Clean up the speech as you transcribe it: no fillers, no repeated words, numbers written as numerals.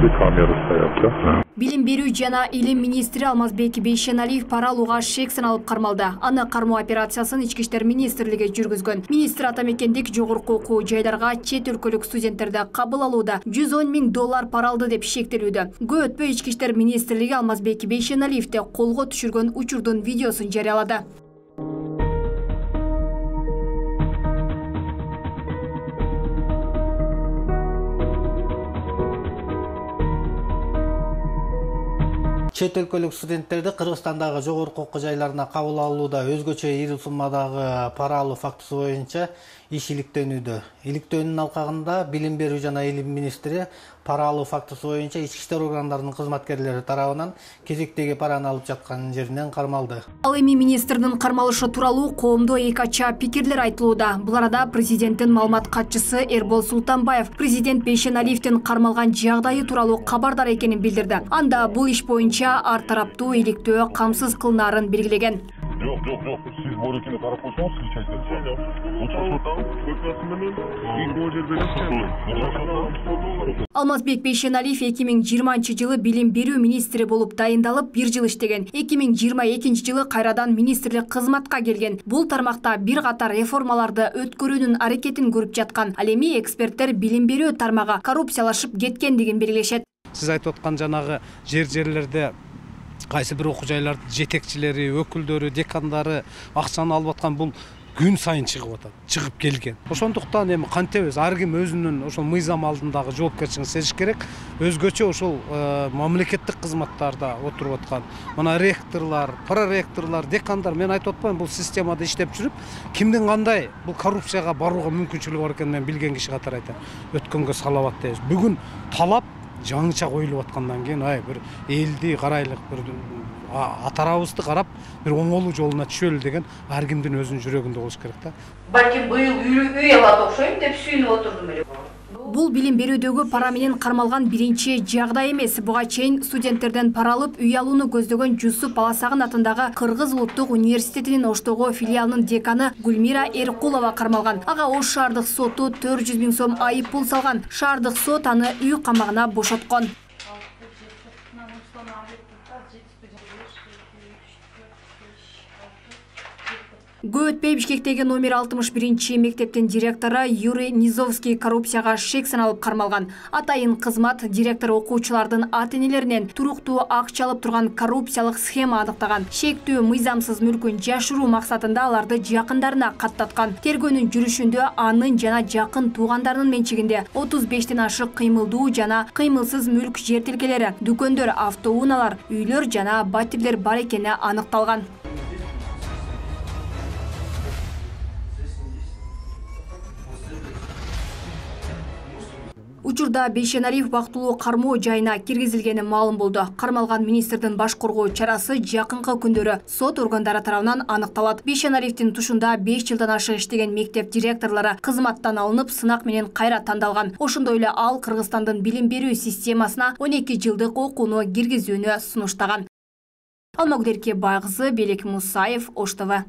камера стоят. Билим берүү жана илим министри Алмазбек Бейшеналиев пара алууга шек саналып кармалды. Аны кармоо операциясын Ички иштер министрлиги жүргүзгөн. Министр атамекендик жогорку окуу жайларга чет өлкөлүк студенттерди кабыл алууда $110,000 пара алды деп шектелүүдө. Көп өтпөй Ички иштер министрлиги Алмазбек Бейшеналиевди колго түшүргөн учурдун видеосун жарыялады. Чет өлкөлүк студенттерди Кыргызстандагы жогорку окуу жайларына кабыл алууда өзгөчө ири суммадагы пара алуу фактысы боюнча иш иликтенүүдө. Иликтөөнүн алкагында билим берүү жана илим министри пара алуу фактысы боюнча ички иштер органдарынын кызматкерлери тарабынан кезектеги параны алып жаткан жеринен кармалды. Ал эми министрдин кармалышы тууралуу коомдо эки ача пикирлер айтылууда. Бул арада президенттин маалымат катчысы Эрбол Султанбаев президент Бейшеналиевдин кармалган жагдайы тууралуу кабардар экенин билдирди. Анда бул иш боюнча ар тараптуу иликтөө камсыз кылынаарын белгилеген. Жоқ, сіз борекені қарап қойсаңыз, сіз Алмазбек Бейшеналиев 2020 жылы билим берүү министри болуп дайындалып 1 жыл иштеген. 2022 жылы кайрадан министрлик кызматка келген. Бул тармакта бир катар реформаларды өткөрүүнүн аракетин көрүп жаткан. Ал эми эксперттер билим берүү тармагы коррупциялашып кеткендигин белгилешет. Сиз айтып аткан жанагы жерлерде кайсы бир окуу жайлардын жетекчилери, өкүлдөрү, декандары акчаны алып аткан бул күн сайын чыгып атат, чыгып келген. Ошондуктан эми кантебиз ар ким өзүнүн ошол мыйзам алдындагы жоопкерчилигин сезиш керек. Өзгөчө ошол мамлекеттик кызматтарда отуруп аткан мына ректорлор, проректорлор, декандар, мен айтып атпайм, бул системада иштеп жүрүп, кимдин кандай бул коррупцияга барууга мүмкүнчүлүгү бар экенин мен билген киши катары айтам. Өткөнгө салават дейбиз. Бүгүн талап жаңыча коюлуп аткандан кийин бир элди карайлык, бир атарабызды карап бир оңолуу жолуна түшөлү деген ар кимдин өзүнүн жүрөгүндө болуш керек да. Балки быйыл үй алат окшойм деп сүйүнүп отурдум эле. Бул билим берүүдөгү пара менен кармалган биринчи жагдай эмес. Буга чейин студенттерден пара алып үй алууну көздөгөн Жусуп Баласагын атындагы Кыргыз улуттук университетинин Оштогу филиалынын деканы Гүлмира Эркулова кармалган. Ага Ош шаардык соту 400,000 сом айып пул салган. Шаардык сот аны үй камагына бошоткон. Көп өтпөй Бишкектеги номер 61 мектептин директору Юрий Низовский коррупцияга шек саналып кармалган. Атайын кызмат директор окуучулардын ата-энелеринен туруктуу акча алып турган коррупциялык схема аныктаган. Шектүү мыйзамсыз мүлкүн жашыруу максатында аларды жакындарына каттаткан. Тергөөнүн жүрүшүндө анын жана жакын туугандарынын менчигинде 35тен ашык кыймылдуу жана кыймылсыз мүлк жер тилкелери, дүкөндөр, автоунаалар, үйлөр жана батирлер бар экени аныкталган. Учурда Бейшеналиев бактылуу кармоо жайына киргизилгени маалым болду. Кармалган министрдин баш коргоо чарасы жакынкы күндөрү сот органдары тарабынан аныкталат. Бейшеналиевдин тушунда 5 жылдан ашык иштеген мектеп директорлору кызматтан алынып, сынак менен кайра тандалган. Ошондой эле ал Кыргызстандын билим берүү системасына 12 жылдык окууну киргизүүнү сунуштаган. Алмагүл Эркебай кызы, Белек Мусаев, Ош ТВ.